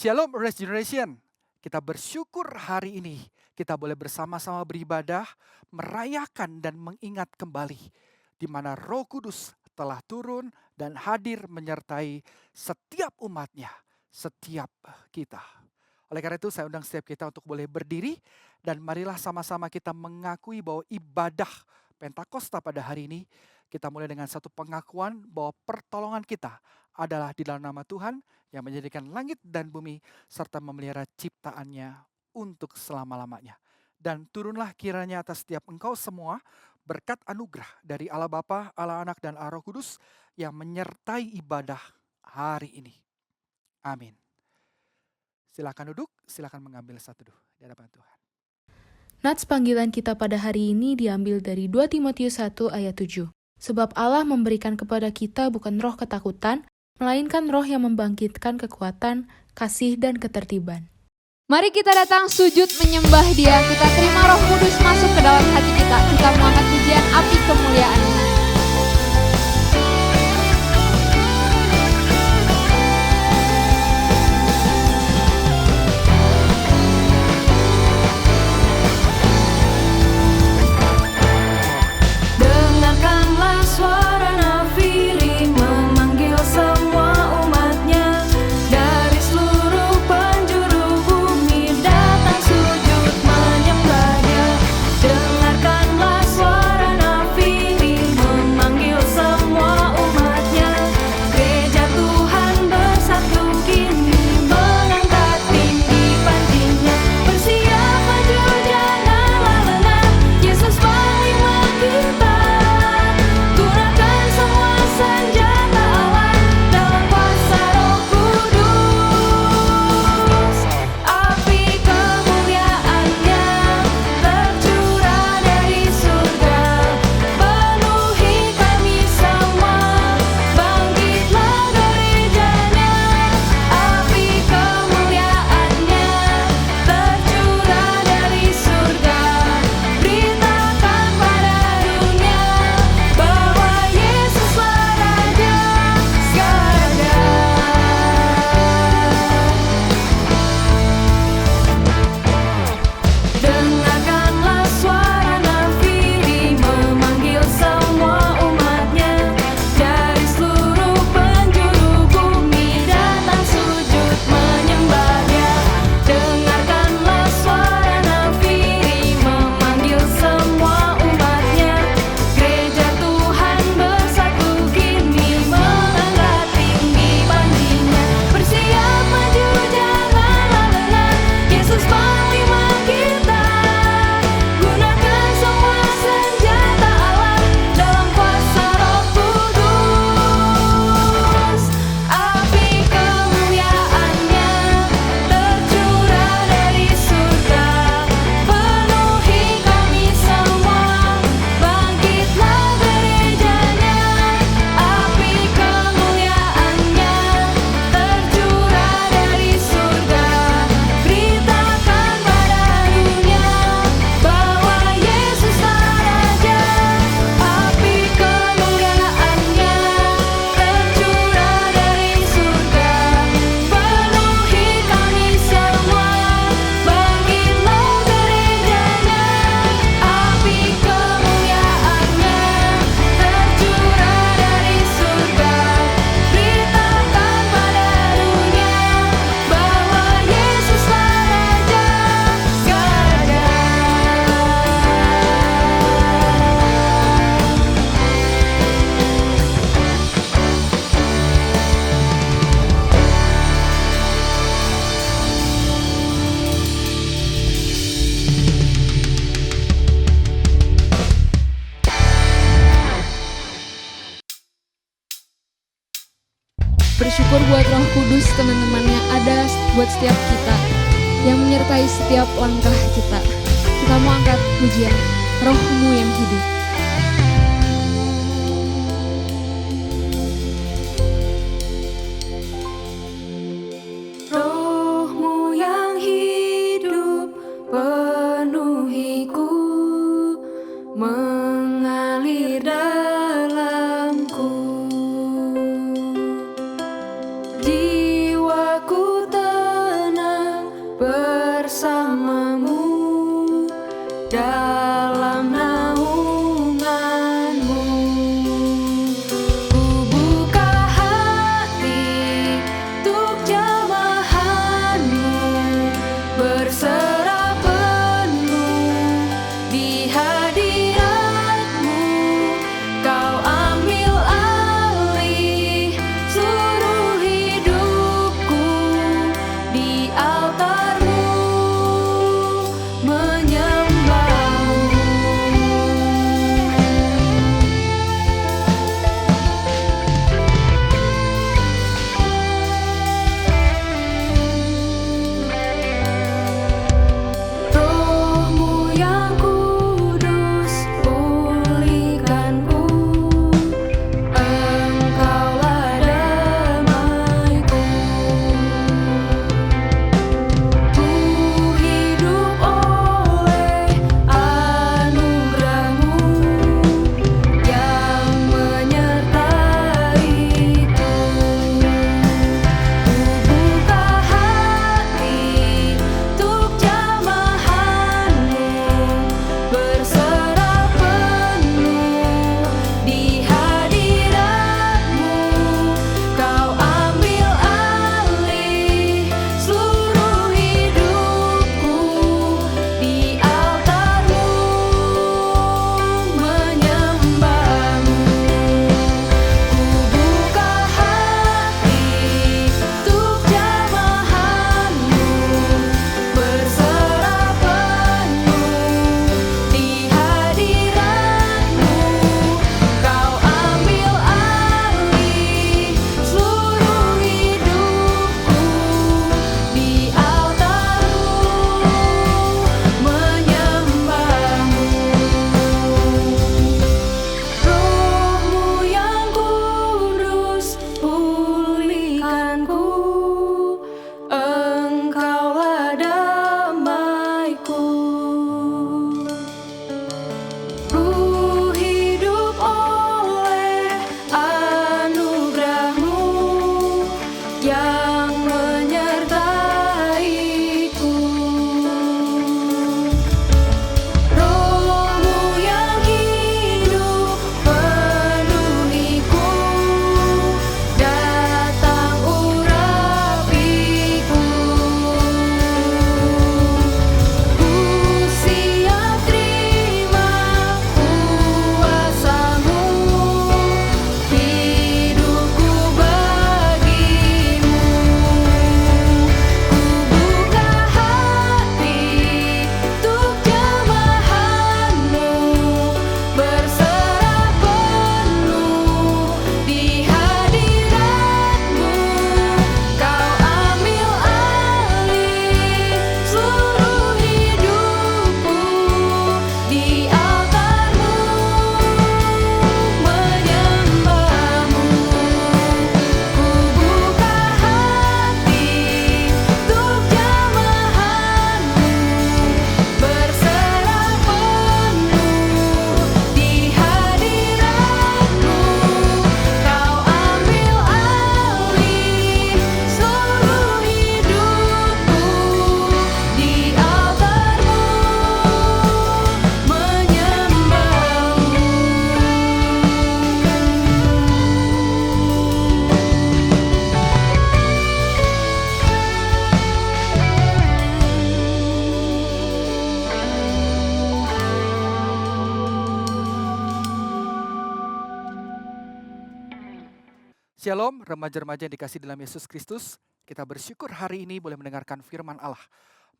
Shalom Regeneration. Kita bersyukur hari ini kita boleh bersama-sama beribadah, merayakan dan mengingat kembali di mana Roh Kudus telah turun dan hadir menyertai setiap umatnya, setiap kita. Oleh karena itu saya undang setiap kita untuk boleh berdiri dan marilah sama-sama kita mengakui bahwa ibadah Pentakosta pada hari ini kita mulai dengan satu pengakuan bahwa pertolongan kita adalah di dalam nama Tuhan yang menjadikan langit dan bumi serta memelihara ciptaannya untuk selama-lamanya. Dan turunlah kiranya atas setiap engkau semua berkat anugerah dari Allah Bapa, Allah Anak, dan Allah Roh Kudus yang menyertai ibadah hari ini. Amin. Silakan duduk, silakan mengambil satu teduh di hadapan Tuhan. Nats panggilan kita pada hari ini diambil dari 2 Timotius 1 ayat 7. Sebab Allah memberikan kepada kita bukan roh ketakutan, melainkan roh yang membangkitkan kekuatan, kasih, dan ketertiban. Mari kita datang sujud menyembah Dia. Kita terima Roh Kudus masuk ke dalam hati kita. Kita mengangkat pujian api kemuliaan-Nya. Dengarkanlah suara nafiri memanggil semua umatnya. Dari seluruh penjuru bumi datang sujud menyembah Dia. Dengarkanlah suara nafiri memanggil semua umatnya. Gereja Tuhan bersatu kini mengangkat tinggi panjinya. Bersiap maju janganlah lengah, Yesus panglima kita. Gunakan semua senjata Allah dalam kuasa Roh Kudus. Api kemuliaan-Nya tercurah dari surga, penuhi kami semua. Bangkitlah gerejanya. Api kemuliaan-Nya tercurah dari surga. Beritakan pada dunia bahwa Yesuslah Raja segala. Dengarkanlah suara nafiri memanggil semua umatnya. Dari seluruh penjuru bumi datang sujud menyembah Dia. Dengarkanlah suara nafiri memanggil semua umatnya. Gereja Tuhan bersatu kini mengangkat tinggi panjinya. Bersiap maju janganlah lengah, Yesus panglima kita. Gunakan semua senjata Allah dalam kuasa Roh Kudus. Api kemuliaan-Nya tercurah dari surga, penuhi kami semua. Bangkitlah gerejanya. Api kemuliaan-Nya tercurah dari surga. Beritakan pada dunia bahwa Yesuslah Raja. Api kemuliaan-Nya tercurah dari surga, penuhi kami semua. Bangkitlah gerejanya. Api kemuliaan-Nya tercurah dari surga. Beritakan pada dunia bahwa Yesuslah Raja segala. Bersyukur buat Roh Kudus teman-teman yang ada buat setiap kita, yang menyertai setiap langkah kita. Kita mau angkat pujian Roh-Mu yang hidup. Roh-Mu yang hidup penuhiku, mengalir dalamku. Jiwaku Shalom, remaja-remaja yang dikasih dalam Yesus Kristus. Kita bersyukur hari ini boleh mendengarkan firman Allah.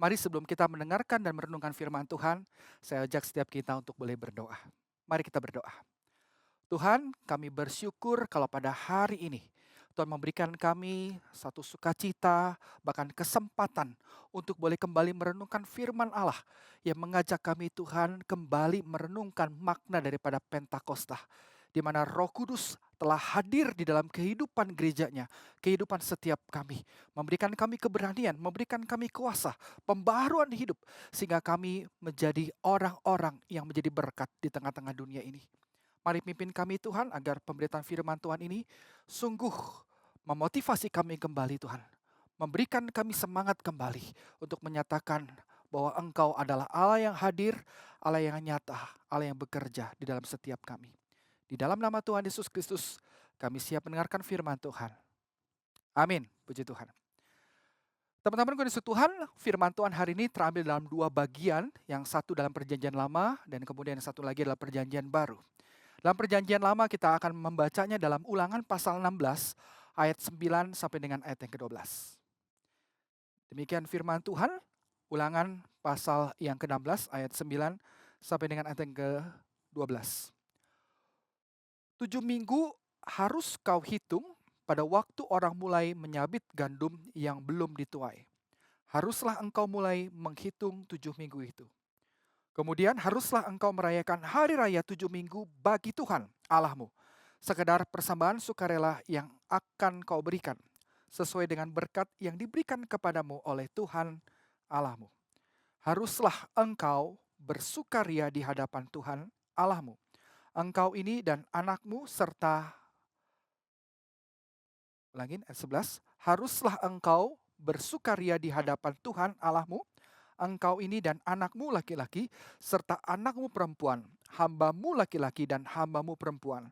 Mari sebelum kita mendengarkan dan merenungkan firman Tuhan, saya ajak setiap kita untuk boleh berdoa. Mari kita berdoa. Tuhan, kami bersyukur kalau pada hari ini Tuhan memberikan kami satu sukacita, bahkan kesempatan untuk boleh kembali merenungkan firman Allah yang mengajak kami Tuhan kembali merenungkan makna daripada Pentakosta, di mana Roh Kudus telah hadir di dalam kehidupan gerejanya, kehidupan setiap kami, memberikan kami keberanian, memberikan kami kuasa, pembaharuan hidup, sehingga kami menjadi orang-orang yang menjadi berkat di tengah-tengah dunia ini. Mari pimpin kami Tuhan agar pemberitaan firman Tuhan ini sungguh memotivasi kami kembali Tuhan. Memberikan kami semangat kembali untuk menyatakan bahwa Engkau adalah Allah yang hadir, Allah yang nyata, Allah yang bekerja di dalam setiap kami. Di dalam nama Tuhan Yesus Kristus, kami siap mendengarkan firman Tuhan. Amin. Puji Tuhan. Teman-teman kudus Tuhan, firman Tuhan hari ini terambil dalam dua bagian, yang satu dalam perjanjian lama dan kemudian yang satu lagi adalah perjanjian baru. Dalam perjanjian lama kita akan membacanya dalam Ulangan pasal 16 ayat 9 sampai dengan ayat yang ke-12. Demikian firman Tuhan, Ulangan pasal yang ke-16 ayat 9 sampai dengan ayat yang ke-12. 7 minggu harus kau hitung pada waktu orang mulai menyabit gandum yang belum dituai. Haruslah engkau mulai menghitung 7 minggu itu. Kemudian haruslah engkau merayakan hari raya 7 minggu bagi Tuhan Allahmu. Sekedar persembahan sukarela yang akan kau berikan, sesuai dengan berkat yang diberikan kepadamu oleh Tuhan Allahmu. Haruslah engkau bersukaria di hadapan Tuhan Allahmu. Engkau ini dan anakmu serta, ulangin ayat 11, haruslah engkau bersukaria di hadapan Tuhan Allahmu. Engkau ini dan anakmu laki-laki, serta anakmu perempuan, hambamu laki-laki dan hambamu perempuan,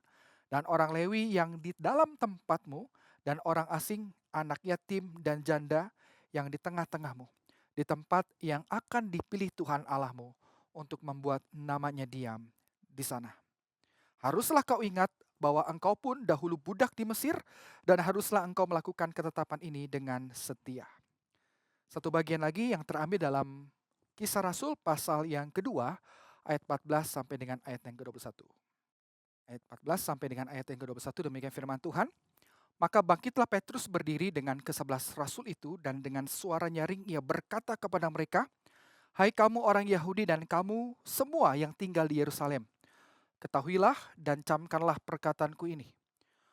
dan orang Lewi yang di dalam tempatmu, dan orang asing, anak yatim dan janda yang di tengah-tengahmu, di tempat yang akan dipilih Tuhan Allahmu untuk membuat namanya diam di sana. Haruslah kau ingat bahwa engkau pun dahulu budak di Mesir, dan haruslah engkau melakukan ketetapan ini dengan setia. Satu bagian lagi yang terambil dalam Kisah Rasul pasal yang kedua, ayat 14 sampai dengan ayat yang ke-21. Ayat 14 sampai dengan ayat yang ke-21, demikian firman Tuhan. Maka bangkitlah Petrus berdiri dengan ke-11 rasul itu, dan dengan suara nyaring ia berkata kepada mereka, "Hai kamu orang Yahudi dan kamu semua yang tinggal di Yerusalem, ketahuilah dan camkanlah perkataanku ini.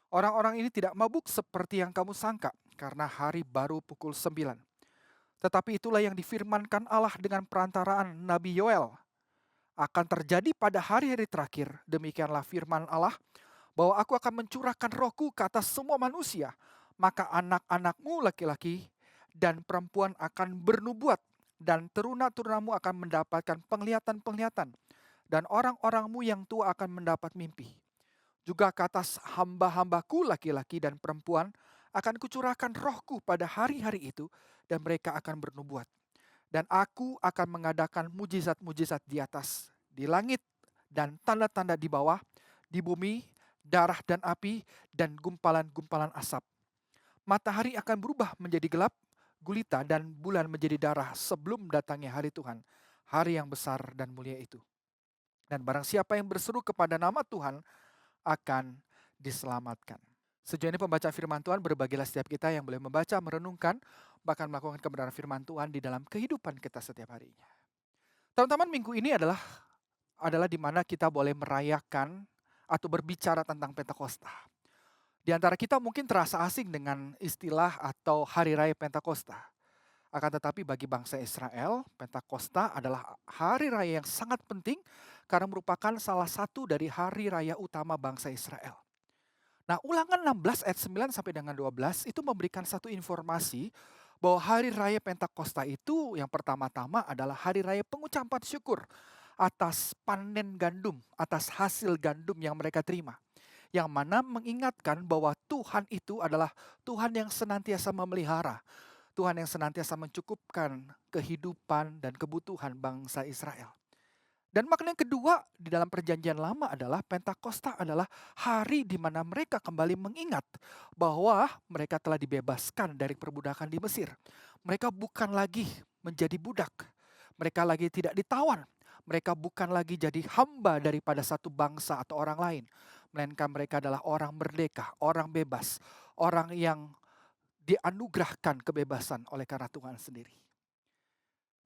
Orang-orang ini tidak mabuk seperti yang kamu sangka, karena hari baru pukul 9. Tetapi itulah yang difirmankan Allah dengan perantaraan Nabi Yoel. Akan terjadi pada hari-hari terakhir, demikianlah firman Allah, bahwa aku akan mencurahkan rohku ke atas semua manusia. Maka anak-anakmu laki-laki dan perempuan akan bernubuat, dan teruna-terunamu akan mendapatkan penglihatan-penglihatan, dan orang-orangmu yang tua akan mendapat mimpi. Juga ke atas hamba-hambaku laki-laki dan perempuan akan kucurahkan rohku pada hari-hari itu, dan mereka akan bernubuat. Dan aku akan mengadakan mujizat-mujizat di atas, di langit, dan tanda-tanda di bawah, di bumi, darah dan api, dan gumpalan-gumpalan asap. Matahari akan berubah menjadi gelap, gulita, dan bulan menjadi darah sebelum datangnya hari Tuhan, hari yang besar dan mulia itu. Dan barang siapa yang berseru kepada nama Tuhan akan diselamatkan." Sejauh ini pembacaan firman Tuhan, berbagilah setiap kita yang boleh membaca, merenungkan, bahkan melakukan kebenaran firman Tuhan di dalam kehidupan kita setiap harinya. Teman-teman, minggu ini adalah di mana kita boleh merayakan atau berbicara tentang Pentakosta. Di antara kita mungkin terasa asing dengan istilah atau hari raya Pentakosta. Akan tetapi bagi bangsa Israel, Pentakosta adalah hari raya yang sangat penting karena merupakan salah satu dari hari raya utama bangsa Israel. Nah, Ulangan 16 ayat 9 sampai dengan 12 itu memberikan satu informasi bahwa hari raya Pentakosta itu yang pertama-tama adalah hari raya pengucapan syukur atas panen gandum, atas hasil gandum yang mereka terima. Yang mana mengingatkan bahwa Tuhan itu adalah Tuhan yang senantiasa memelihara, Tuhan yang senantiasa mencukupkan kehidupan dan kebutuhan bangsa Israel. Dan makna yang kedua di dalam perjanjian lama adalah Pentakosta adalah hari di mana mereka kembali mengingat bahwa mereka telah dibebaskan dari perbudakan di Mesir. Mereka bukan lagi menjadi budak. Mereka lagi tidak ditawan. Mereka bukan lagi jadi hamba daripada satu bangsa atau orang lain. Melainkan mereka adalah orang merdeka, orang bebas, orang yang dianugerahkan kebebasan oleh karena Tuhan sendiri.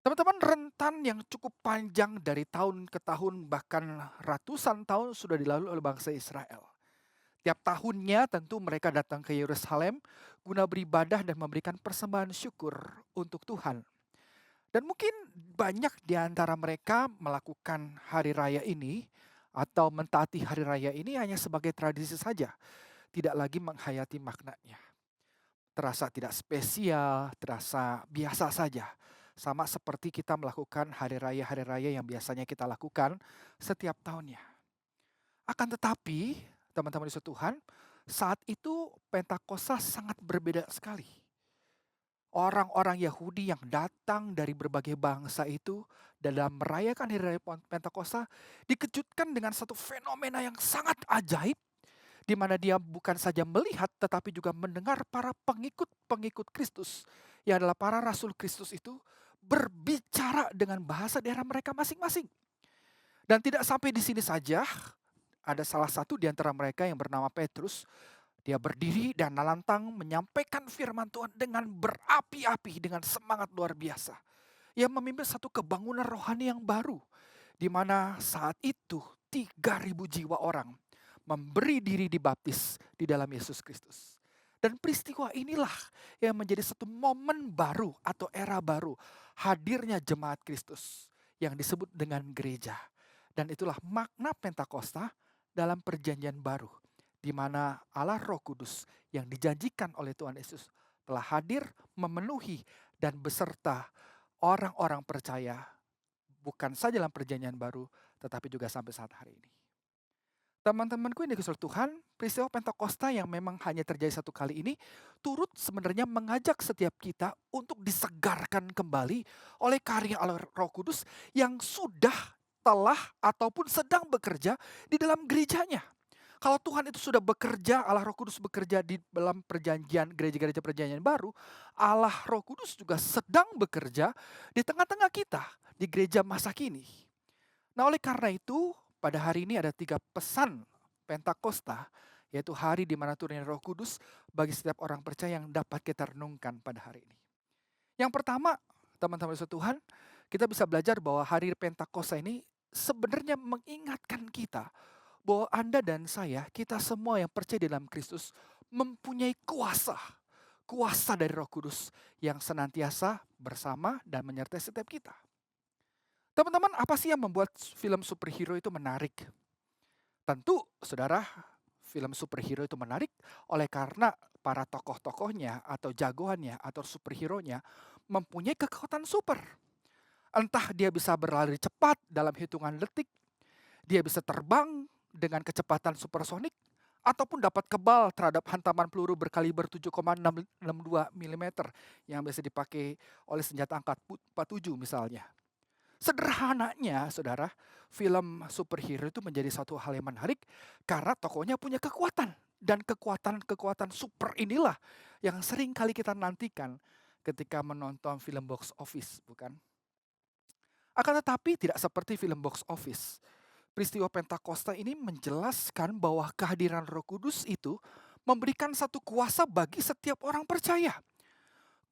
Teman-teman, rentan yang cukup panjang dari tahun ke tahun, bahkan ratusan tahun sudah dilalui oleh bangsa Israel. Tiap tahunnya tentu mereka datang ke Yerusalem guna beribadah dan memberikan persembahan syukur untuk Tuhan. Dan mungkin banyak di antara mereka melakukan hari raya ini atau mentaati hari raya ini hanya sebagai tradisi saja, tidak lagi menghayati maknanya. Terasa tidak spesial, terasa biasa saja. Sama seperti kita melakukan hari raya yang biasanya kita lakukan setiap tahunnya. Akan tetapi, teman-teman di Tuhan, saat itu Pentakosta sangat berbeda sekali. Orang-orang Yahudi yang datang dari berbagai bangsa itu dalam merayakan hari raya Pentakosta dikejutkan dengan satu fenomena yang sangat ajaib, di mana dia bukan saja melihat tetapi juga mendengar para pengikut-pengikut Kristus yang adalah para rasul Kristus itu berbicara dengan bahasa daerah mereka masing-masing. Dan tidak sampai di sini saja, ada salah satu di antara mereka yang bernama Petrus. Dia berdiri dan lantang menyampaikan firman Tuhan dengan berapi-api, dengan semangat luar biasa. Ia memimpin satu kebangunan rohani yang baru, di mana saat itu 3.000 jiwa orang memberi diri dibaptis di dalam Yesus Kristus. Dan peristiwa inilah yang menjadi satu momen baru atau era baru hadirnya jemaat Kristus yang disebut dengan gereja. Dan itulah makna Pentakosta dalam perjanjian baru, di mana Allah Roh Kudus yang dijanjikan oleh Tuhan Yesus telah hadir memenuhi dan beserta orang-orang percaya bukan saja dalam perjanjian baru tetapi juga sampai saat hari ini. Teman-temanku yang dikasihi Tuhan, peristiwa Pentakosta yang memang hanya terjadi satu kali ini turut sebenarnya mengajak setiap kita untuk disegarkan kembali oleh karya Allah Roh Kudus yang sudah, telah, ataupun sedang bekerja di dalam gerejanya. Kalau Tuhan itu sudah bekerja, Allah Roh Kudus bekerja di dalam perjanjian, gereja-gereja perjanjian baru, Allah Roh Kudus juga sedang bekerja di tengah-tengah kita, di gereja masa kini. Nah, oleh karena itu, pada hari ini ada 3 pesan Pentakosta, yaitu hari di mana turunnya Roh Kudus bagi setiap orang percaya yang dapat kita renungkan pada hari ini. Yang pertama, teman-teman Tuhan, kita bisa belajar bahwa hari Pentakosta ini sebenarnya mengingatkan kita bahwa Anda dan saya, kita semua yang percaya di dalam Kristus mempunyai kuasa dari Roh Kudus yang senantiasa bersama dan menyertai setiap kita. Teman-teman, apa sih yang membuat film superhero itu menarik? Tentu, saudara, film superhero itu menarik oleh karena para tokoh-tokohnya atau jagoannya atau superhero-nya mempunyai kekuatan super. Entah dia bisa berlari cepat dalam hitungan detik, dia bisa terbang dengan kecepatan supersonik, ataupun dapat kebal terhadap hantaman peluru berkaliber 7,662 mm yang biasa dipakai oleh senjata angkat 47 misalnya. Sederhananya, saudara, film superhero itu menjadi satu hal yang menarik karena tokohnya punya kekuatan. Dan kekuatan super inilah yang sering kali kita nantikan ketika menonton film box office, bukan? Akan tetapi tidak seperti film box office. Peristiwa Pentakosta ini menjelaskan bahwa kehadiran Roh Kudus itu memberikan satu kuasa bagi setiap orang percaya.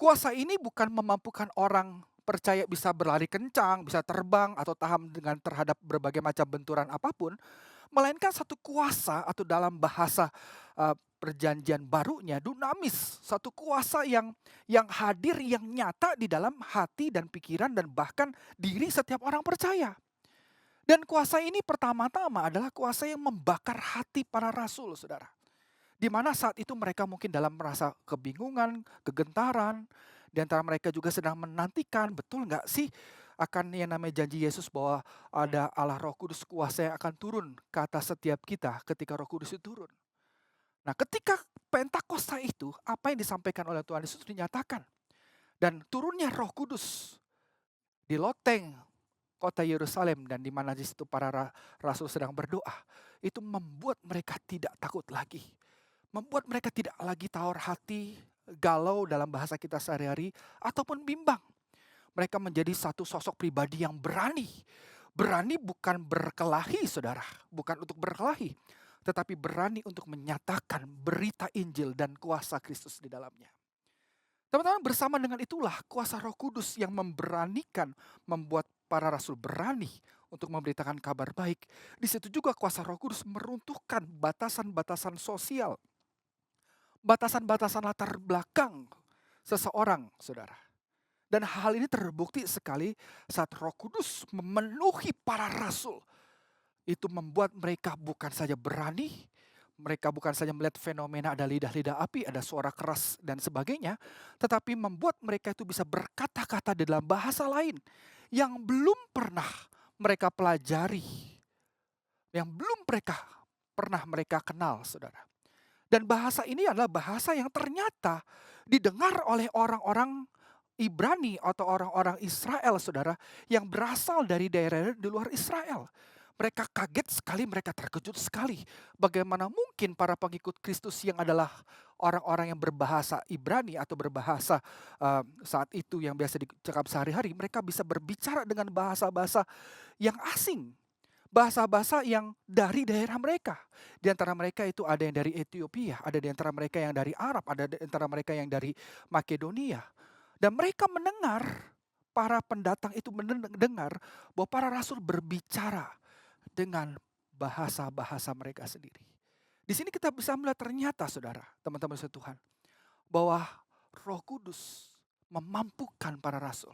Kuasa ini bukan memampukan orang percaya bisa berlari kencang, bisa terbang, atau tahan terhadap berbagai macam benturan apapun, melainkan satu kuasa atau dalam bahasa perjanjian barunya dunamis, satu kuasa yang hadir, yang nyata di dalam hati dan pikiran dan bahkan diri setiap orang percaya. Dan kuasa ini pertama-tama adalah kuasa yang membakar hati para rasul, saudara. Di mana saat itu mereka mungkin dalam merasa kebingungan, kegentaran. Di antara mereka juga sedang menantikan, betul nggak sih akan yang namanya janji Yesus bahwa ada Allah Roh Kudus kuasa yang akan turun ke atas setiap kita ketika Roh Kudus itu turun. Nah, ketika Pentakosta itu, apa yang disampaikan oleh Tuhan Yesus dinyatakan. Dan turunnya Roh Kudus di loteng kota Yerusalem dan di mana di situ para rasul sedang berdoa, itu membuat mereka tidak takut lagi. Membuat mereka tidak lagi tawar hati, galau dalam bahasa kita sehari-hari, ataupun bimbang. Mereka menjadi satu sosok pribadi yang berani. Berani bukan berkelahi, saudara. Bukan untuk berkelahi, tetapi berani untuk menyatakan berita Injil dan kuasa Kristus di dalamnya. Teman-teman, bersama dengan itulah kuasa Roh Kudus yang memberanikan, membuat para rasul berani untuk memberitakan kabar baik. Di situ juga kuasa Roh Kudus meruntuhkan batasan-batasan sosial, batasan-batasan latar belakang seseorang, saudara. Dan hal ini terbukti sekali saat Roh Kudus memenuhi para rasul. Itu membuat mereka bukan saja berani, mereka bukan saja melihat fenomena ada lidah-lidah api, ada suara keras dan sebagainya, tetapi membuat mereka itu bisa berkata-kata di dalam bahasa lain yang belum pernah mereka pelajari, yang belum pernah mereka kenal, saudara. Dan bahasa ini adalah bahasa yang ternyata didengar oleh orang-orang Ibrani atau orang-orang Israel, saudara, yang berasal dari daerah di luar Israel. Mereka kaget sekali, mereka terkejut sekali. Bagaimana mungkin para pengikut Kristus yang adalah orang-orang yang berbahasa Ibrani atau berbahasa saat itu yang biasa dicakap sehari-hari, mereka bisa berbicara dengan bahasa-bahasa yang asing. Bahasa-bahasa yang dari daerah mereka. Di antara mereka itu ada yang dari Ethiopia, ada di antara mereka yang dari Arab, ada di antara mereka yang dari Makedonia. Dan mereka mendengar, para pendatang itu mendengar bahwa para rasul berbicara dengan bahasa-bahasa mereka sendiri. Di sini kita bisa melihat ternyata, saudara, teman-teman Tuhan, bahwa Roh Kudus memampukan para rasul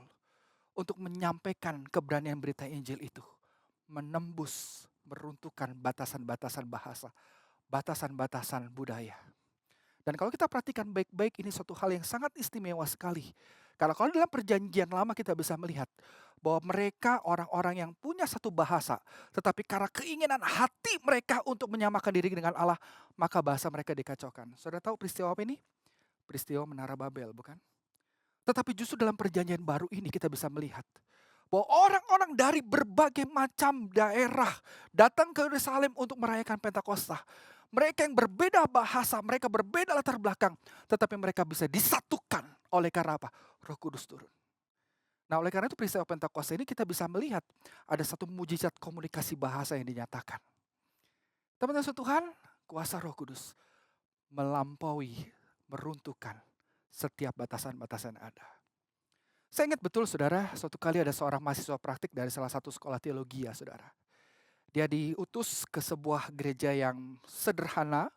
untuk menyampaikan keberanian berita Injil itu, menembus, meruntuhkan batasan-batasan bahasa, batasan-batasan budaya. Dan kalau kita perhatikan baik-baik, ini suatu hal yang sangat istimewa sekali. Karena kalau dalam perjanjian lama kita bisa melihat bahwa mereka orang-orang yang punya satu bahasa, tetapi karena keinginan hati mereka untuk menyamakan diri dengan Allah, maka bahasa mereka dikacaukan. Saudara tahu peristiwa apa ini? Peristiwa Menara Babel, bukan? Tetapi justru dalam perjanjian baru ini kita bisa melihat bahwa orang-orang dari berbagai macam daerah datang ke Yerusalem untuk merayakan Pentakosta. Mereka yang berbeda bahasa, mereka berbeda latar belakang, tetapi mereka bisa disatukan oleh karena apa? Roh Kudus turun. Nah, oleh karena itu peristiwa Pentakosta ini kita bisa melihat ada satu mujizat komunikasi bahasa yang dinyatakan. Teman-teman Tuhan, kuasa Roh Kudus melampaui, meruntuhkan setiap batasan-batasan yang ada. Saya ingat betul, saudara, suatu kali ada seorang mahasiswa praktik dari salah satu sekolah teologi, ya saudara. Dia diutus ke sebuah gereja yang sederhana,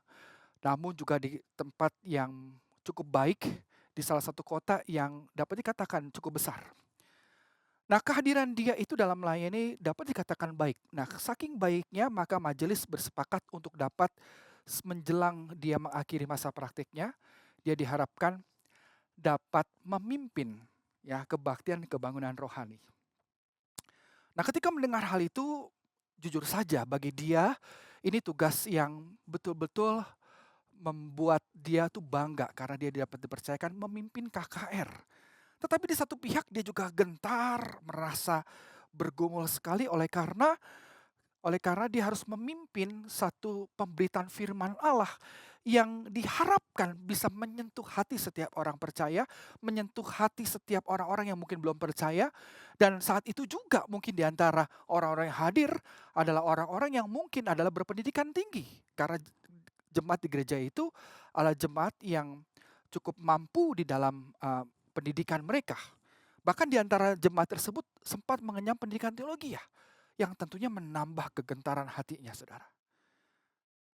namun juga di tempat yang cukup baik, di salah satu kota yang dapat dikatakan cukup besar. Nah, kehadiran dia itu dalam melayani dapat dikatakan baik. Nah, saking baiknya maka majelis bersepakat untuk dapat menjelang dia mengakhiri masa praktiknya, dia diharapkan dapat memimpin ya kebaktian kebangunan rohani. Nah, ketika mendengar hal itu, jujur saja bagi dia ini tugas yang betul-betul membuat dia tuh bangga karena dia dapat dipercayakan memimpin KKR. Tetapi di satu pihak dia juga gentar, merasa bergumul sekali oleh karena dia harus memimpin satu pemberitaan firman Allah yang diharapkan bisa menyentuh hati setiap orang percaya, menyentuh hati setiap orang-orang yang mungkin belum percaya, dan saat itu juga mungkin di antara orang-orang yang hadir adalah orang-orang yang mungkin adalah berpendidikan tinggi. Karena jemaat di gereja itu adalah jemaat yang cukup mampu di dalam pendidikan mereka. Bahkan di antara jemaat tersebut sempat mengenyam pendidikan teologi ya, yang tentunya menambah kegentaran hatinya, saudara.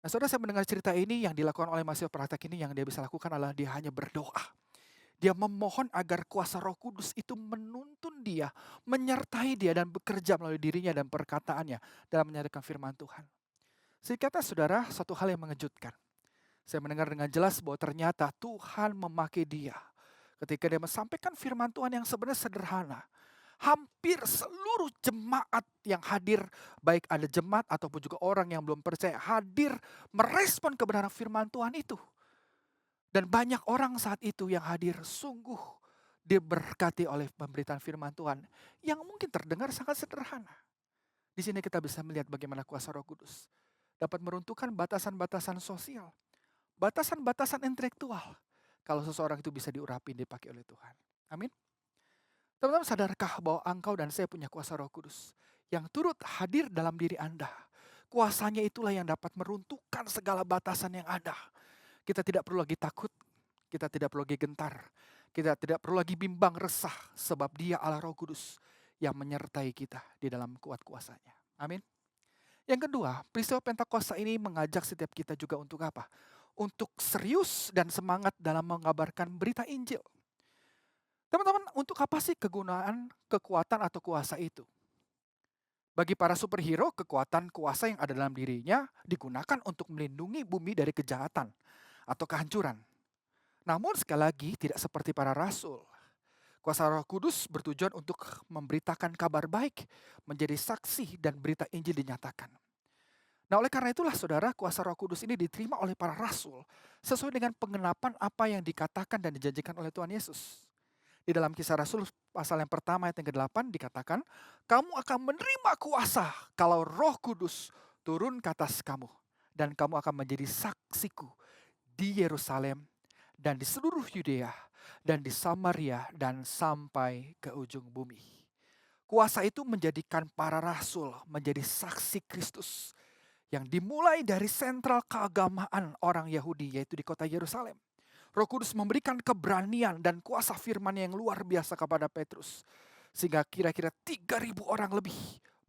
Nah, saudara, saya mendengar cerita ini yang dilakukan oleh mahasiswa praktek ini, yang dia bisa lakukan adalah dia hanya berdoa. Dia memohon agar kuasa Roh Kudus itu menuntun dia, menyertai dia dan bekerja melalui dirinya dan perkataannya dalam menyatakan firman Tuhan. Singkatnya, saudara, satu hal yang mengejutkan. Saya mendengar dengan jelas bahwa ternyata Tuhan memakai dia ketika dia menyampaikan firman Tuhan yang sebenarnya sederhana. Hampir seluruh jemaat yang hadir, baik ada jemaat ataupun juga orang yang belum percaya, hadir merespon kebenaran firman Tuhan itu. Dan banyak orang saat itu yang hadir sungguh diberkati oleh pemberitaan firman Tuhan yang mungkin terdengar sangat sederhana. Di sini kita bisa melihat bagaimana kuasa Roh Kudus dapat meruntuhkan batasan-batasan sosial, batasan-batasan intelektual. Kalau seseorang itu bisa diurapi, dipakai oleh Tuhan. Amin. Teman-teman, sadarkah bahwa engkau dan saya punya kuasa Roh Kudus yang turut hadir dalam diri Anda? Kuasanya itulah yang dapat meruntuhkan segala batasan yang ada. Kita tidak perlu lagi takut, kita tidak perlu lagi gentar, kita tidak perlu lagi bimbang resah, sebab Dia Allah Roh Kudus yang menyertai kita di dalam kuat kuasanya. Amin. Yang kedua, peristiwa Pentakosta ini mengajak setiap kita juga untuk apa? Untuk serius dan semangat dalam mengabarkan berita Injil. Teman-teman, untuk apa sih kegunaan kekuatan atau kuasa itu? Bagi para superhero, kekuatan kuasa yang ada dalam dirinya digunakan untuk melindungi bumi dari kejahatan atau kehancuran. Namun sekali lagi tidak seperti para rasul. Kuasa Roh Kudus bertujuan untuk memberitakan kabar baik, menjadi saksi dan berita Injil dinyatakan. Nah, oleh karena itulah saudara, kuasa Roh Kudus ini diterima oleh para rasul sesuai dengan pengenapan apa yang dikatakan dan dijanjikan oleh Tuhan Yesus. Di dalam Kisah Rasul pasal yang pertama ayat yang ke-8 dikatakan, kamu akan menerima kuasa kalau Roh Kudus turun ke atas kamu. Dan kamu akan menjadi saksiku di Yerusalem dan di seluruh Yudea dan di Samaria dan sampai ke ujung bumi. Kuasa itu menjadikan para rasul menjadi saksi Kristus yang dimulai dari sentral keagamaan orang Yahudi, yaitu di kota Yerusalem. Roh Kudus memberikan keberanian dan kuasa firman yang luar biasa kepada Petrus. Sehingga kira-kira 3.000 orang lebih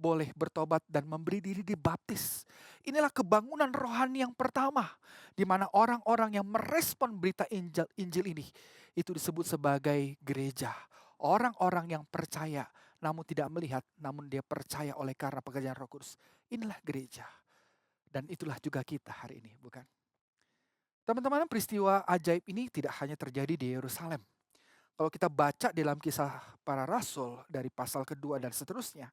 boleh bertobat dan memberi diri dibaptis. Inilah kebangunan rohani yang pertama, di mana orang-orang yang merespon berita Injil ini, itu disebut sebagai gereja. Orang-orang yang percaya, namun tidak melihat, namun dia percaya oleh karena pekerjaan Roh Kudus. Inilah gereja. Dan itulah juga kita hari ini, bukan? Teman-teman, peristiwa ajaib ini tidak hanya terjadi di Yerusalem. Kalau kita baca dalam Kisah Para Rasul dari pasal kedua dan seterusnya,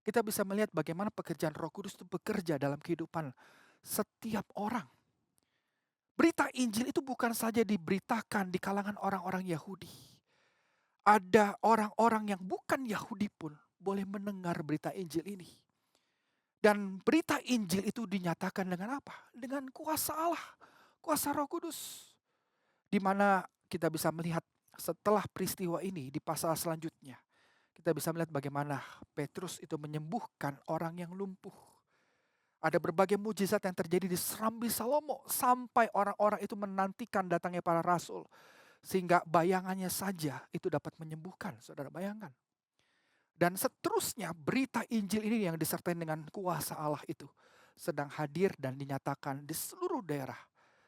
kita bisa melihat bagaimana pekerjaan Roh Kudus itu bekerja dalam kehidupan setiap orang. Berita Injil itu bukan saja diberitakan di kalangan orang-orang Yahudi. Ada orang-orang yang bukan Yahudi pun boleh mendengar berita Injil ini. Dan berita Injil itu dinyatakan dengan apa? Dengan kuasa Allah, kuasa Roh Kudus. Di mana kita bisa melihat setelah peristiwa ini di pasal selanjutnya, kita bisa melihat bagaimana Petrus itu menyembuhkan orang yang lumpuh. Ada berbagai mujizat yang terjadi di Serambi Salomo sampai orang-orang itu menantikan datangnya para rasul. Sehingga bayangannya saja itu dapat menyembuhkan, saudara bayangkan. Dan seterusnya berita Injil ini yang disertai dengan kuasa Allah itu sedang hadir dan dinyatakan di seluruh daerah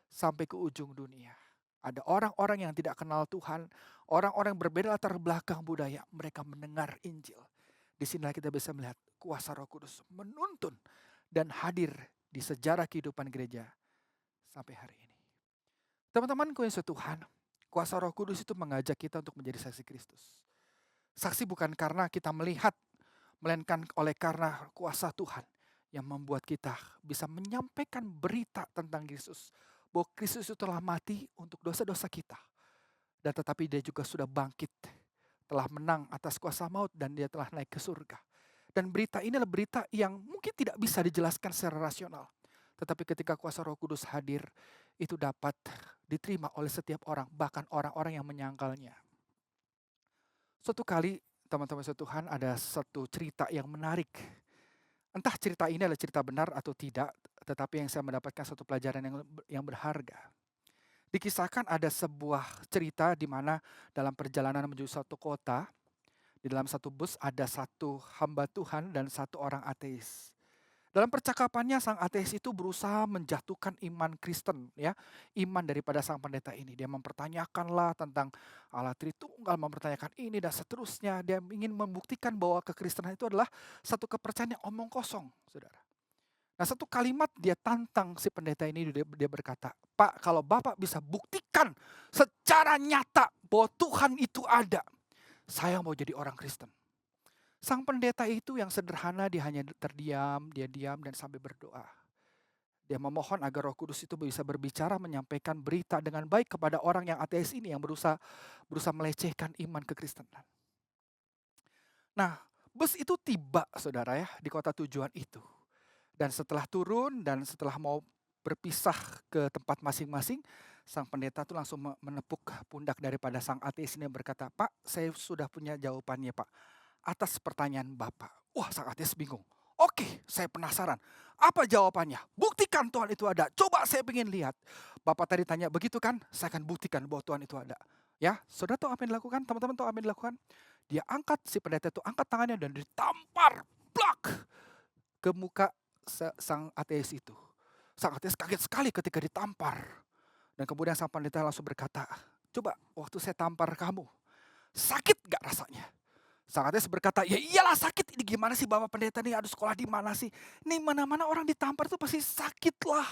sampai ke ujung dunia. Ada orang-orang yang tidak kenal Tuhan, orang-orang yang berbeda latar belakang budaya, mereka mendengar Injil. Di sinilah kita bisa melihat kuasa Roh Kudus menuntun dan hadir di sejarah kehidupan gereja sampai hari ini. Teman-teman, kuasa Tuhan, kuasa Roh Kudus itu mengajak kita untuk menjadi saksi Kristus. Saksi bukan karena kita melihat, melainkan oleh karena kuasa Tuhan yang membuat kita bisa menyampaikan berita tentang Yesus. Bahwa Kristus itu telah mati untuk dosa-dosa kita. Dan tetapi dia juga sudah bangkit, telah menang atas kuasa maut dan dia telah naik ke surga. Dan berita ini adalah berita yang mungkin tidak bisa dijelaskan secara rasional. Tetapi ketika kuasa Roh Kudus hadir, itu dapat diterima oleh setiap orang, bahkan orang-orang yang menyangkalnya. Suatu kali, teman-teman Tuhan, ada satu cerita yang menarik. Entah cerita ini adalah cerita benar atau tidak, tetapi yang saya mendapatkan satu pelajaran yang berharga. Dikisahkan ada sebuah cerita di mana dalam perjalanan menuju suatu kota, di dalam satu bus ada satu hamba Tuhan dan satu orang ateis. Dalam percakapannya sang ateis itu berusaha menjatuhkan iman Kristen, ya, iman daripada sang pendeta ini. Dia mempertanyakanlah tentang Allah Tritunggal, mempertanyakan ini dan seterusnya. Dia ingin membuktikan bahwa kekristenan itu adalah satu kepercayaan yang omong kosong, saudara. Nah, satu kalimat dia tantang si pendeta ini, dia berkata, Pak, kalau Bapak bisa buktikan secara nyata bahwa Tuhan itu ada, saya mau jadi orang Kristen. Sang pendeta itu yang sederhana, dia hanya terdiam, dia diam dan sambil berdoa. Dia memohon agar Roh Kudus itu bisa berbicara, menyampaikan berita dengan baik kepada orang yang ateis ini yang berusaha melecehkan iman kekristenan. Nah, bus itu tiba saudara ya di kota tujuan itu. Dan setelah turun dan setelah mau berpisah ke tempat masing-masing, sang pendeta itu langsung menepuk pundak daripada sang ateis ini berkata, "Pak, saya sudah punya jawabannya Pak, atas pertanyaan Bapak." Wah, sang ateis bingung. "Oke, saya penasaran. Apa jawabannya? Buktikan Tuhan itu ada. Coba saya ingin lihat." Bapak tadi tanya begitu kan? Saya akan buktikan bahwa Tuhan itu ada. Ya, saudara tahu apa yang dilakukan? Teman-teman tahu apa yang dilakukan? Dia angkat, si pendeta itu angkat tangannya dan ditampar, blak, ke muka sang ateis itu. Sang ateis kaget sekali ketika ditampar. Dan kemudian sang pendeta langsung berkata, "Coba waktu saya tampar kamu, sakit gak rasanya?" Sang ateis berkata, "Ya iyalah sakit, ini gimana sih Bapak Pendeta nih, aduh sekolah di mana sih? Ini mana-mana orang ditampar tuh pasti sakit lah."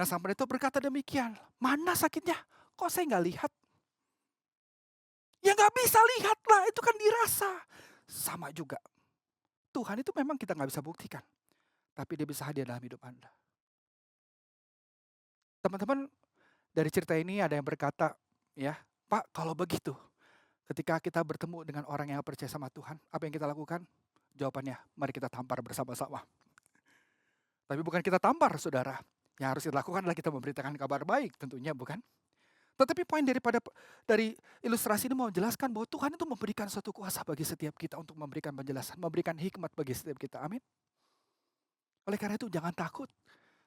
Nah sang pendeta berkata demikian, "Mana sakitnya? Kok saya gak lihat?" "Ya gak bisa lihat lah, itu kan dirasa." Sama juga, Tuhan itu memang kita gak bisa buktikan. Tapi dia bisa hadir dalam hidup Anda. Teman-teman, dari cerita ini ada yang berkata, ya, "Pak, kalau begitu, ketika kita bertemu dengan orang yang percaya sama Tuhan, apa yang kita lakukan?" Jawabannya, mari kita tampar bersama-sama. Tapi bukan kita tampar, saudara. Yang harus kita lakukan adalah kita memberitakan kabar baik tentunya, bukan? Tetapi poin dari ilustrasi ini mau menjelaskan bahwa Tuhan itu memberikan suatu kuasa bagi setiap kita untuk memberikan penjelasan, memberikan hikmat bagi setiap kita. Amin. Oleh karena itu jangan takut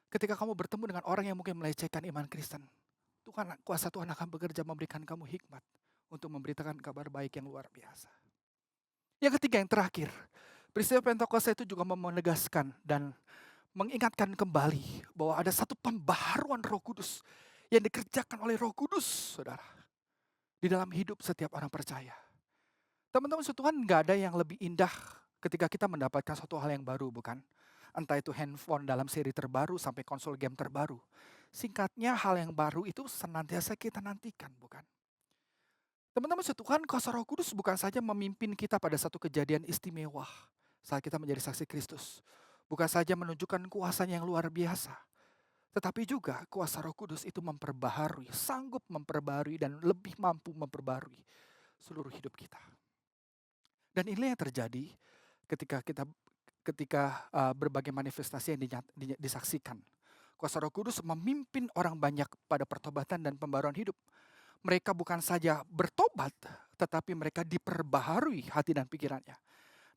ketika kamu bertemu dengan orang yang mungkin melecehkan iman Kristen. Kuasa Tuhan akan bekerja memberikan kamu hikmat untuk memberitakan kabar baik yang luar biasa. Yang ketiga, yang terakhir, peristiwa Pentakosta itu juga menegaskan dan mengingatkan kembali bahwa ada satu pembaharuan Roh Kudus yang dikerjakan oleh Roh Kudus, saudara, di dalam hidup setiap orang percaya. Teman-teman, Tuhan gak ada yang lebih indah ketika kita mendapatkan suatu hal yang baru, bukan? Entah itu handphone dalam seri terbaru sampai konsol game terbaru. Singkatnya, hal yang baru itu senantiasa kita nantikan, bukan? Teman-teman, Tuhan, kuasa Roh Kudus bukan saja memimpin kita pada satu kejadian istimewa saat kita menjadi saksi Kristus. Bukan saja menunjukkan kuasanya yang luar biasa. Tetapi juga kuasa Roh Kudus itu memperbaharui, sanggup memperbaharui dan lebih mampu memperbaharui seluruh hidup kita. Dan inilah yang terjadi ketika berbagai manifestasi yang disaksikan. Kuasa Roh Kudus memimpin orang banyak pada pertobatan dan pembaruan hidup. Mereka bukan saja bertobat, tetapi mereka diperbaharui hati dan pikirannya.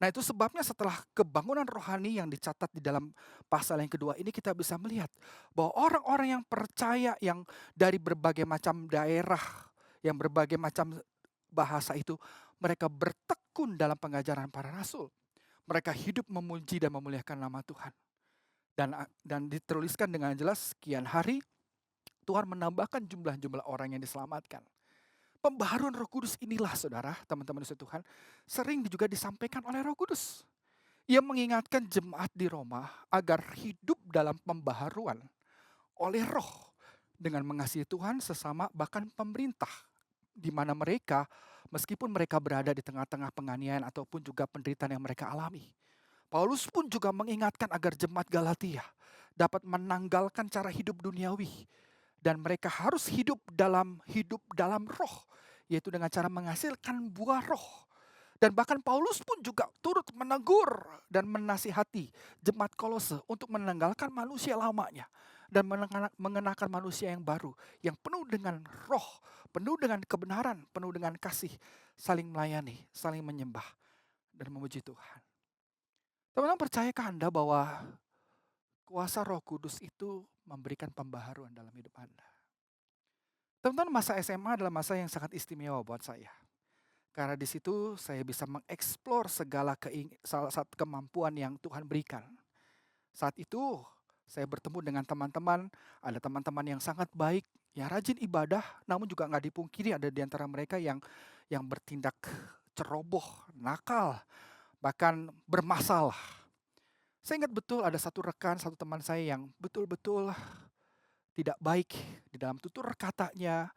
Nah itu sebabnya setelah kebangunan rohani yang dicatat di dalam pasal yang kedua ini, kita bisa melihat bahwa orang-orang yang percaya yang dari berbagai macam daerah, yang berbagai macam bahasa itu, mereka bertekun dalam pengajaran para rasul. Mereka hidup memuji dan memuliakan nama Tuhan. Dan dituliskan dengan jelas, sekian hari Tuhan menambahkan jumlah-jumlah orang yang diselamatkan. Pembaharuan Roh Kudus inilah, saudara, teman-teman Tuhan, sering juga disampaikan oleh Roh Kudus. Ia mengingatkan jemaat di Roma agar hidup dalam pembaharuan oleh Roh dengan mengasihi Tuhan sesama bahkan pemerintah, di mana mereka, meskipun mereka berada di tengah-tengah penganiayaan ataupun juga penderitaan yang mereka alami. Paulus pun juga mengingatkan agar jemaat Galatia dapat menanggalkan cara hidup duniawi dan mereka harus hidup dalam Roh, yaitu dengan cara menghasilkan buah Roh. Dan bahkan Paulus pun juga turut menegur dan menasihati jemaat Kolose untuk menanggalkan manusia lamanya dan mengenakan manusia yang baru, yang penuh dengan Roh, penuh dengan kebenaran, penuh dengan kasih, saling melayani, saling menyembah dan memuji Tuhan. Teman-teman, percayakah Anda bahwa kuasa Roh Kudus itu memberikan pembaharuan dalam hidup Anda? Teman-teman, masa SMA adalah masa yang sangat istimewa buat saya. Karena di situ saya bisa mengeksplor salah satu kemampuan yang Tuhan berikan. Saat itu saya bertemu dengan teman-teman, ada teman-teman yang sangat baik, yang rajin ibadah, namun juga nggak dipungkiri ada di antara mereka yang bertindak ceroboh, nakal, bahkan bermasalah. Saya ingat betul ada satu rekan, satu teman saya yang betul-betul tidak baik di dalam tutur katanya,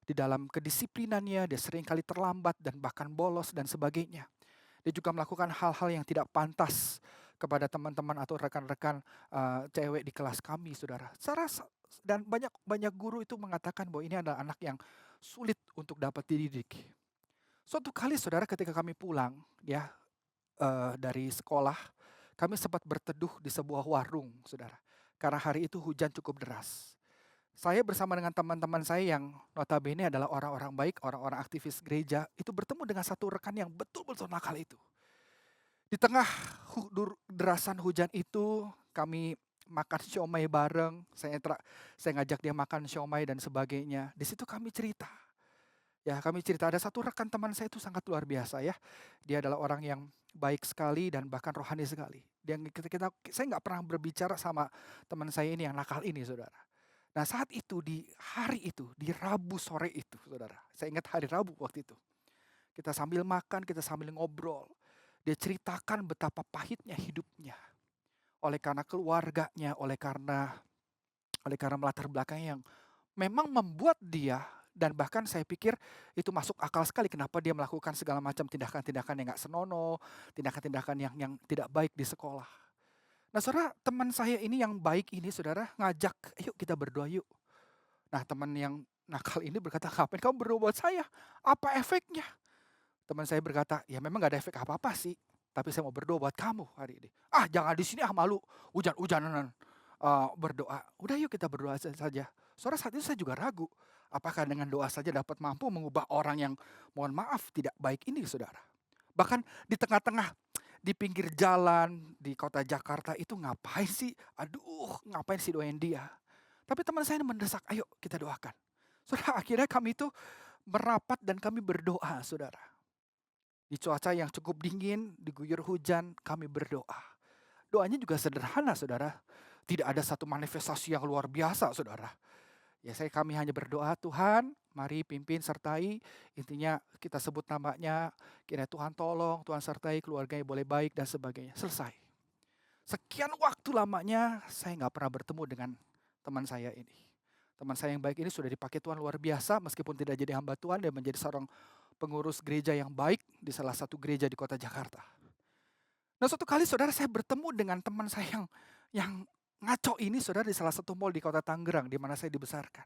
di dalam kedisiplinannya, dia seringkali terlambat dan bahkan bolos dan sebagainya. Dia juga melakukan hal-hal yang tidak pantas kepada teman-teman atau rekan-rekan cewek di kelas kami, saudara. Dan banyak banyak guru itu mengatakan bahwa ini adalah anak yang sulit untuk dapat dididik. Suatu kali, saudara, ketika kami pulang ya dari sekolah, kami sempat berteduh di sebuah warung, saudara. Karena hari itu hujan cukup deras. Saya bersama dengan teman-teman saya yang notabene adalah orang-orang baik, orang-orang aktivis gereja, itu bertemu dengan satu rekan yang betul-betul nakal itu. Di tengah derasan hujan itu, kami makan siomay bareng. Saya ngajak dia makan siomay dan sebagainya. Di situ kami cerita. Ya, kami cerita ada satu rekan teman saya itu sangat luar biasa ya. Dia adalah orang yang baik sekali dan bahkan rohani sekali. Saya nggak pernah berbicara sama teman saya ini yang nakal ini, saudara. Nah, saat itu di hari itu, di Rabu sore itu, saudara. Saya ingat hari Rabu waktu itu. Kita sambil makan, kita sambil ngobrol. Dia ceritakan betapa pahitnya hidupnya. Oleh karena keluarganya, oleh karena latar belakang yang memang membuat dia, dan bahkan saya pikir itu masuk akal sekali kenapa dia melakukan segala macam tindakan-tindakan yang gak senonoh, tindakan-tindakan yang tidak baik di sekolah. Nah, saudara, teman saya ini yang baik ini, saudara, ngajak, yuk kita berdoa yuk. Nah, teman yang nakal ini berkata, ngapain kamu berdoa buat saya? Apa efeknya? Teman saya berkata, ya memang gak ada efek apa-apa sih, tapi saya mau berdoa buat kamu hari ini. Ah, jangan di sini, malu, hujan-hujanan berdoa. Udah yuk kita berdoa saja. Saudara, saat itu saya juga ragu, apakah dengan doa saja dapat mampu mengubah orang yang, mohon maaf, tidak baik ini, saudara. Bahkan di tengah-tengah, di pinggir jalan, di kota Jakarta itu ngapain sih? Aduh, ngapain sih doain dia? Tapi teman saya ini mendesak, ayo kita doakan. Saudara, akhirnya kami itu merapat dan kami berdoa, saudara. Di cuaca yang cukup dingin, diguyur hujan, kami berdoa. Doanya juga sederhana, saudara. Tidak ada satu manifestasi yang luar biasa, saudara. Ya, kami hanya berdoa, Tuhan, mari pimpin, sertai. Intinya kita sebut namanya, kiranya Tuhan tolong, Tuhan sertai, keluarganya boleh baik, dan sebagainya. Selesai. Sekian waktu lamanya, saya nggak pernah bertemu dengan teman saya ini. Teman saya yang baik ini sudah dipakai Tuhan luar biasa, meskipun tidak jadi hamba Tuhan, dia menjadi seorang pengurus gereja yang baik di salah satu gereja di kota Jakarta. Nah, suatu kali, saudara, saya bertemu dengan teman saya yang ngaco ini, saudara, di salah satu mall di kota Tangerang, di mana saya dibesarkan.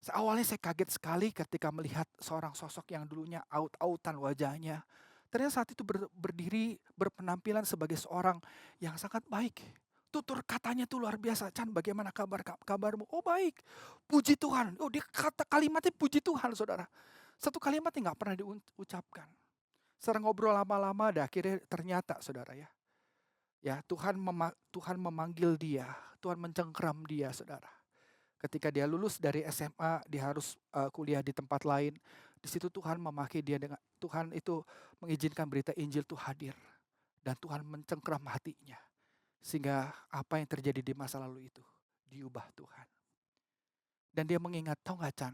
Awalnya saya kaget sekali ketika melihat seorang sosok yang dulunya aut-autan wajahnya. Ternyata saat itu berdiri, berpenampilan sebagai seorang yang sangat baik. Tutur katanya tuh luar biasa. Chan, bagaimana kabarmu? Oh, baik. Puji Tuhan. Oh, dia kalimatnya puji Tuhan, saudara. Satu kalimat yang gak pernah diucapkan. Setelah ngobrol lama-lama, akhirnya ternyata, saudara ya. Ya, Tuhan memanggil dia, Tuhan mencengkeram dia, saudara. Ketika dia lulus dari SMA, dia harus kuliah di tempat lain. Di situ Tuhan memakai dia Tuhan itu mengizinkan berita Injil itu hadir. Dan Tuhan mencengkeram hatinya. Sehingga apa yang terjadi di masa lalu itu diubah Tuhan. Dan dia mengingat, tahu gak, Chan?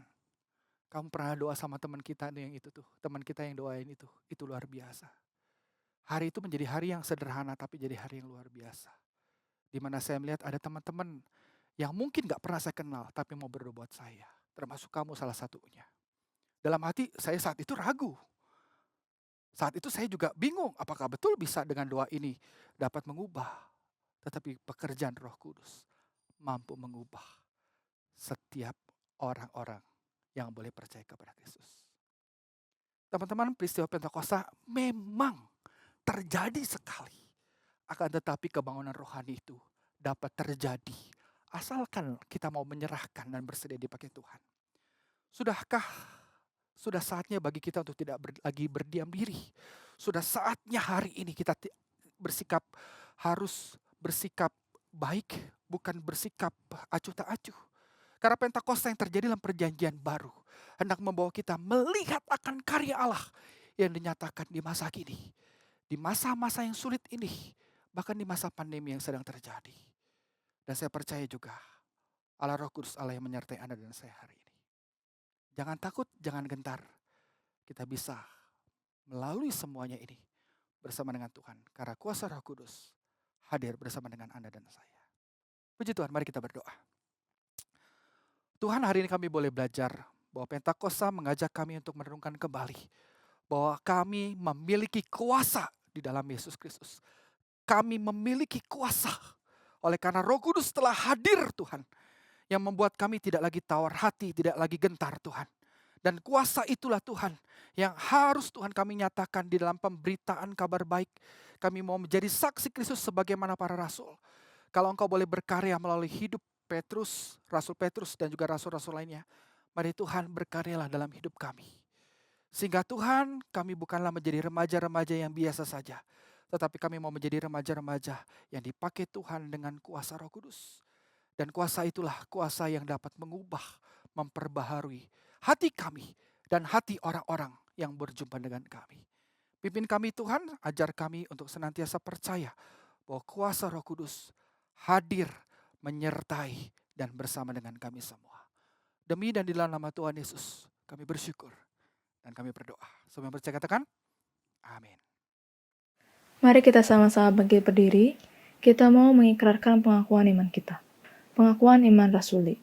Kamu pernah doa sama teman kita yang itu tuh. Teman kita yang doain itu. Itu luar biasa. Hari itu menjadi hari yang sederhana tapi jadi hari yang luar biasa. Di mana saya melihat ada teman-teman yang mungkin gak pernah saya kenal tapi mau berdoa buat saya. Termasuk kamu salah satunya. Dalam hati saya saat itu ragu. Saat itu saya juga bingung apakah betul bisa dengan doa ini dapat mengubah. Tetapi pekerjaan Roh Kudus mampu mengubah setiap orang-orang yang boleh percaya kepada Kristus. Teman-teman, peristiwa Pentakosta memang terjadi sekali. Akan tetapi kebangunan rohani itu dapat terjadi asalkan kita mau menyerahkan dan bersedia dipakai Tuhan. Sudah saatnya bagi kita untuk tidak lagi berdiam diri. Sudah saatnya hari ini kita harus bersikap baik, bukan bersikap acuh tak acuh. Karena Pentakosta yang terjadi dalam perjanjian baru hendak membawa kita melihat akan karya Allah yang dinyatakan di masa kini. Di masa-masa yang sulit ini, bahkan di masa pandemi yang sedang terjadi. Dan saya percaya juga Allah Roh Kudus, Allah yang menyertai Anda dan saya hari ini. Jangan takut, jangan gentar. Kita bisa melalui semuanya ini bersama dengan Tuhan. Karena kuasa Roh Kudus hadir bersama dengan Anda dan saya. Puji Tuhan, mari kita berdoa. Tuhan, hari ini kami boleh belajar bahwa Pentakosta mengajak kami untuk merenungkan kembali bahwa kami memiliki kuasa di dalam Yesus Kristus. kami memiliki kuasa. Oleh karena Roh Kudus telah hadir Tuhan, yang membuat kami tidak lagi tawar hati, tidak lagi gentar Tuhan. Dan kuasa itulah Tuhan yang harus Tuhan kami nyatakan di dalam pemberitaan kabar baik. Kami mau menjadi saksi Kristus sebagaimana para rasul. Kalau Engkau boleh berkarya melalui hidup Petrus, Rasul Petrus dan juga rasul-rasul lainnya, mari Tuhan berkaryalah dalam hidup kami. Sehingga Tuhan, kami bukanlah menjadi remaja-remaja yang biasa saja, tetapi kami mau menjadi remaja-remaja yang dipakai Tuhan dengan kuasa Roh Kudus. Dan kuasa itulah kuasa yang dapat mengubah, memperbaharui hati kami dan hati orang-orang yang berjumpa dengan kami. Pimpin kami Tuhan, ajar kami untuk senantiasa percaya bahwa kuasa Roh Kudus hadir, menyertai, dan bersama dengan kami semua. Demi dan di dalam nama Tuhan Yesus, kami bersyukur dan kami berdoa. Semua yang percaya katakan, amin. Mari kita sama-sama bangkit berdiri. Kita mau mengikrarkan pengakuan iman kita. Pengakuan iman rasuli.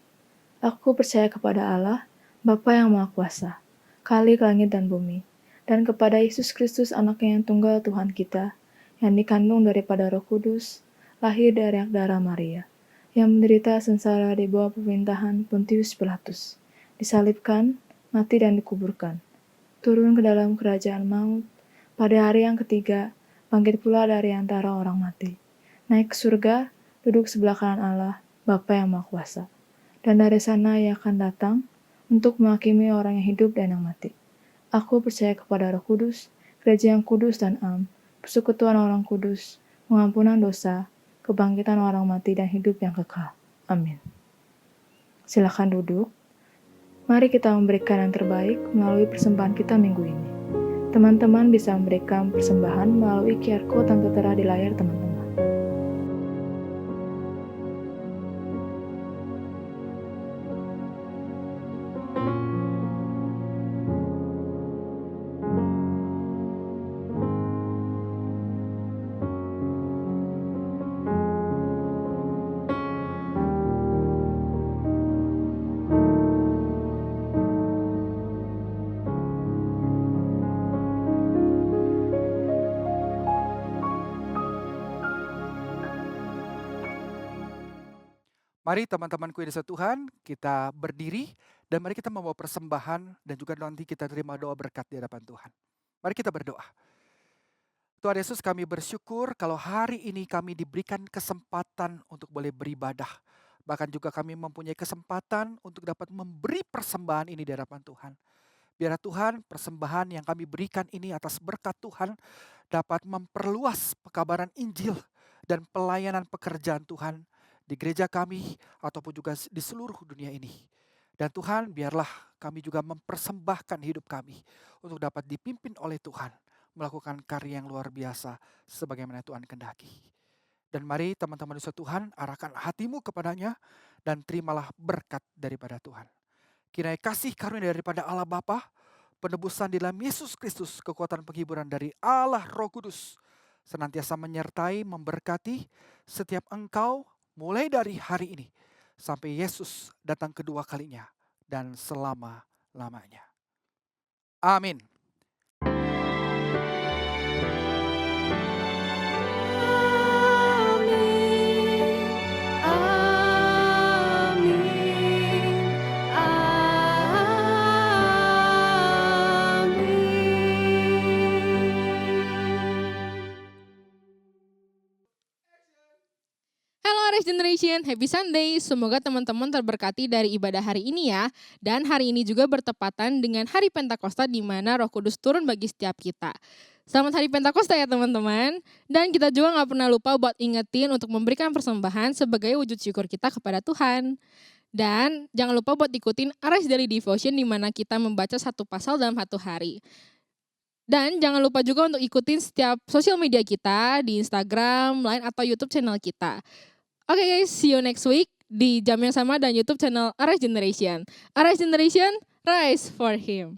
Aku percaya kepada Allah, Bapa yang Maha Kuasa, Khalik langit dan bumi, dan kepada Yesus Kristus Anaknya yang tunggal Tuhan kita, yang dikandung daripada Roh Kudus, lahir dari darah Maria, yang menderita sengsara di bawah pemerintahan Pontius Pilatus, disalibkan, mati dan dikuburkan, turun ke dalam kerajaan maut, pada hari yang ketiga, bangkit pula dari antara orang mati, naik ke surga, duduk sebelah kanan Allah, Bapa yang Maha Kuasa. Dan dari sana Ia akan datang untuk menghakimi orang yang hidup dan yang mati. Aku percaya kepada Roh Kudus, gereja yang kudus dan am, persekutuan orang kudus, pengampunan dosa, kebangkitan orang mati dan hidup yang kekal. Amin. Silakan duduk. Mari kita memberikan yang terbaik melalui persembahan kita minggu ini. Teman-teman bisa memberikan persembahan melalui QR Code yang tertera di layar teman-teman. Mari teman-temanku yang disayang Tuhan, kita berdiri dan mari kita membawa persembahan dan juga nanti kita terima doa berkat di hadapan Tuhan. Mari kita berdoa. Tuhan Yesus, kami bersyukur kalau hari ini kami diberikan kesempatan untuk boleh beribadah. Bahkan juga kami mempunyai kesempatan untuk dapat memberi persembahan ini di hadapan Tuhan. Biar Tuhan persembahan yang kami berikan ini atas berkat Tuhan dapat memperluas pekabaran Injil dan pelayanan pekerjaan Tuhan di gereja kami ataupun juga di seluruh dunia ini. Dan Tuhan, biarlah kami juga mempersembahkan hidup kami untuk dapat dipimpin oleh Tuhan, melakukan karya yang luar biasa sebagaimana Tuhan kehendaki. Dan mari teman-teman di Tuhan, arahkan hatimu kepadanya dan terimalah berkat daripada Tuhan. Kiranya kasih karunia daripada Allah Bapa, penebusan di dalam Yesus Kristus, kekuatan penghiburan dari Allah Roh Kudus, senantiasa menyertai, memberkati setiap engkau, mulai dari hari ini sampai Yesus datang kedua kalinya dan selama-lamanya. Amin. Arise Generation, Happy Sunday. Semoga teman-teman terberkati dari ibadah hari ini ya. Dan hari ini juga bertepatan dengan hari Pentakosta di mana Roh Kudus turun bagi setiap kita. Selamat hari Pentakosta ya teman-teman. Dan kita juga gak pernah lupa buat ingetin untuk memberikan persembahan sebagai wujud syukur kita kepada Tuhan. Dan jangan lupa buat ikutin Arise Daily Devotion di mana kita membaca satu pasal dalam satu hari. Dan jangan lupa juga untuk ikutin setiap sosial media kita di Instagram, Line, atau YouTube channel kita. Oke guys, see you next week di jam yang sama dan YouTube channel Arise Generation. Arise Generation, rise for Him.